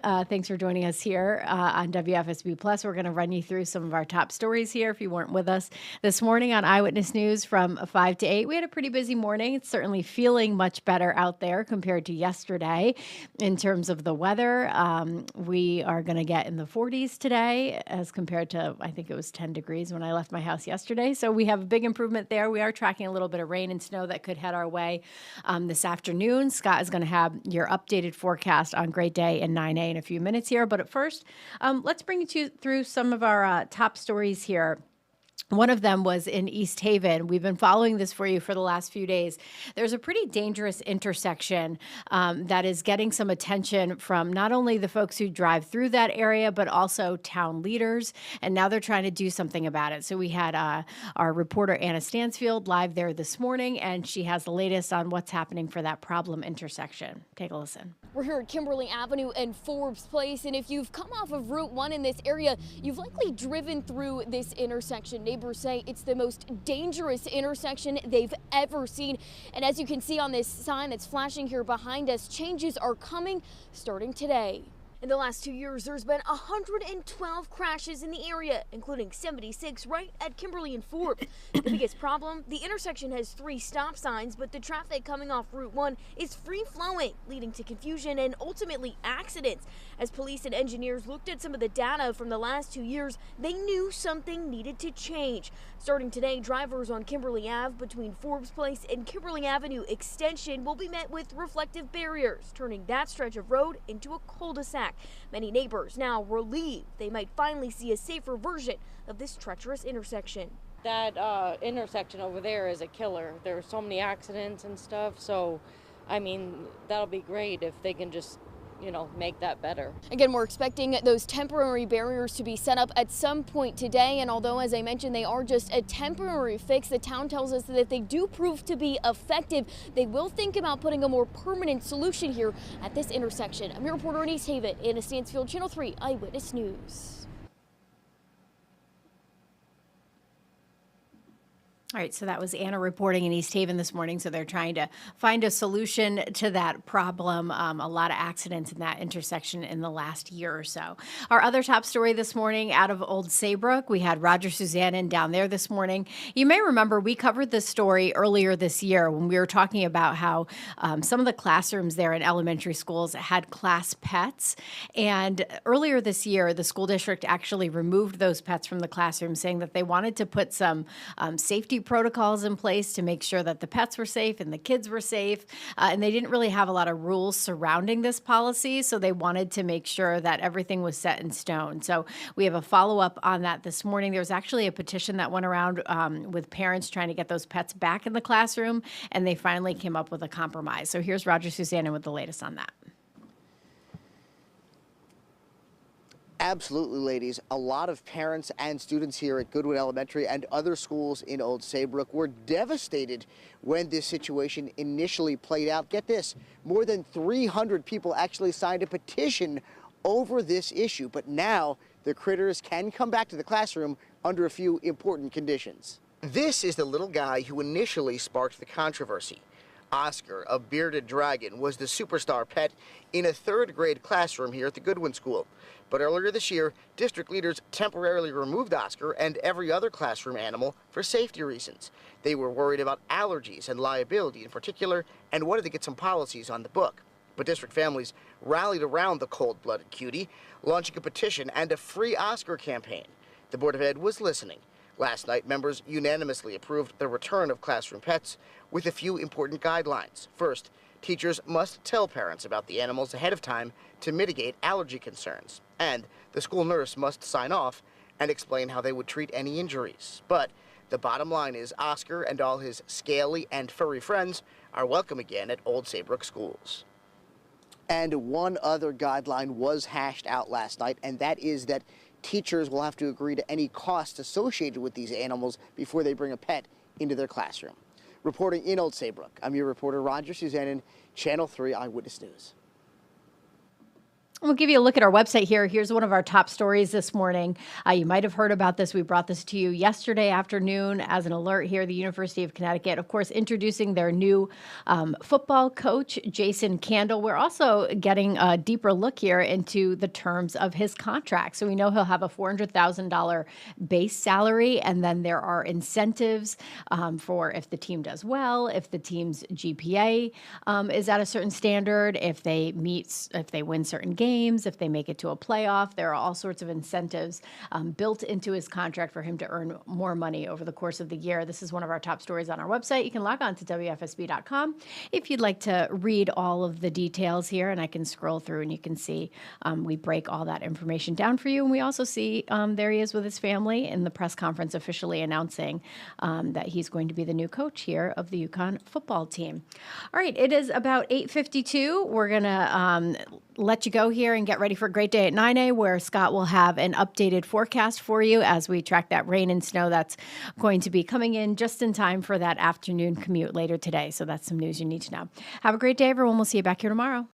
Thanks for joining us here on WFSB Plus. We're going to run you through some of our top stories here if you weren't with us this morning on Eyewitness News from 5 to 8. We had a pretty busy morning. It's certainly feeling much better out there compared to yesterday in terms of the weather. We are going to get in the 40s today as compared to, I think it was 10 degrees when I left my house yesterday. So we have a big improvement there. We are tracking a little bit of rain and snow that could head our way this afternoon. Scott is going to have your updated forecast on Great Day and 9A in a few minutes here. But at first, let's bring you through some of our top stories here. One of them was in East Haven. We've been following this for you for the last few days. There's a pretty dangerous intersection that is getting some attention from not only the folks who drive through that area, but also town leaders. And now they're trying to do something about it. So we had our reporter, Anna Stansfield, live there this morning, and she has the latest on what's happening for that problem intersection. Take a listen. We're here at Kimberly Avenue and Forbes Place, and if you've come off of Route 1 in this area, you've likely driven through this intersection. Neighbors say it's the most dangerous intersection they've ever seen. And as you can see on this sign that's flashing here behind us, changes are coming starting today. In the last 2 years, there's been 112 crashes in the area, including 76 right at Kimberly and Forbes. The biggest problem, the intersection has 3 stop signs, but the traffic coming off Route 1 is free-flowing, leading to confusion and ultimately accidents. As police and engineers looked at some of the data from the last 2 years, they knew something needed to change. Starting today, drivers on Kimberly Ave between Forbes Place and Kimberly Avenue Extension will be met with reflective barriers, turning that stretch of road into a cul-de-sac. Many neighbors now relieved they might finally see a safer version of this treacherous intersection. That intersection over there is a killer. There are so many accidents and stuff, so I mean, that'll be great if they can just make that better. Again, we're expecting those temporary barriers to be set up at some point today. And although, as I mentioned, they are just a temporary fix, the town tells us that if they do prove to be effective, they will think about putting a more permanent solution here at this intersection. I'm your reporter in East Haven, Anna Stansfield, Channel 3 Eyewitness News. All right, so that was Anna reporting in East Haven this morning. So they're trying to find a solution to that problem. A lot of accidents in that intersection in the last year or so. Our other top story this morning out of Old Saybrook, we had Roger Suzannin down there this morning. You may remember we covered this story earlier this year when we were talking about how some of the classrooms there in elementary schools had class pets. And earlier this year, the school district actually removed those pets from the classroom, saying that they wanted to put some safety protocols in place to make sure that the pets were safe and the kids were safe. And they didn't really have a lot of rules surrounding this policy, so they wanted to make sure that everything was set in stone. So we have a follow-up on that this morning. There was actually a petition that went around with parents trying to get those pets back in the classroom, and they finally came up with a compromise. So here's Roger Suzannin with the latest on that. Absolutely, ladies. A lot of parents and students here at Goodwood Elementary and other schools in Old Saybrook were devastated when this situation initially played out. Get this, more than 300 people actually signed a petition over this issue. But now the critters can come back to the classroom under a few important conditions. This is the little guy who initially sparked the controversy. Oscar, a bearded dragon, was the superstar pet in a 3rd grade classroom here at the Goodwin School. But earlier this year, district leaders temporarily removed Oscar and every other classroom animal for safety reasons. They were worried about allergies and liability in particular and wanted to get some policies on the book. But district families rallied around the cold-blooded cutie, launching a petition and a free Oscar campaign. The Board of Ed was listening. Last night, members unanimously approved the return of classroom pets with a few important guidelines. First, teachers must tell parents about the animals ahead of time to mitigate allergy concerns. And the school nurse must sign off and explain how they would treat any injuries. But the bottom line is Oscar and all his scaly and furry friends are welcome again at Old Saybrook schools. And one other guideline was hashed out last night, and that is that teachers will have to agree to any costs associated with these animals before they bring a pet into their classroom. Reporting in Old Saybrook, I'm your reporter Roger Suzannin, Channel 3 Eyewitness News. We'll give you a look at our website here. Here's one of our top stories this morning. You might have heard about this. We brought this to you yesterday afternoon as an alert here. The University of Connecticut, of course, introducing their new football coach, Jason Candle. We're also getting a deeper look here into the terms of his contract. So we know he'll have a $400,000 base salary, and then there are incentives for if the team does well, if the team's GPA is at a certain standard, if they win certain games, if they make it to a playoff. There are all sorts of incentives built into his contract for him to earn more money over the course of the year. This is one of our top stories on our website. You can log on to WFSB.com if you'd like to read all of the details here, and I can scroll through and you can see we break all that information down for you. And we also see there he is with his family in the press conference officially announcing that he's going to be the new coach here of the UConn football team. All right, it is about 8:52. We're going to let you go here and get ready for a great day at 9A, where Scott will have an updated forecast for you as we track that rain and snow that's going to be coming in just in time for that afternoon commute later today. So that's some news you need to know. Have a great day, everyone. We'll see you back here tomorrow.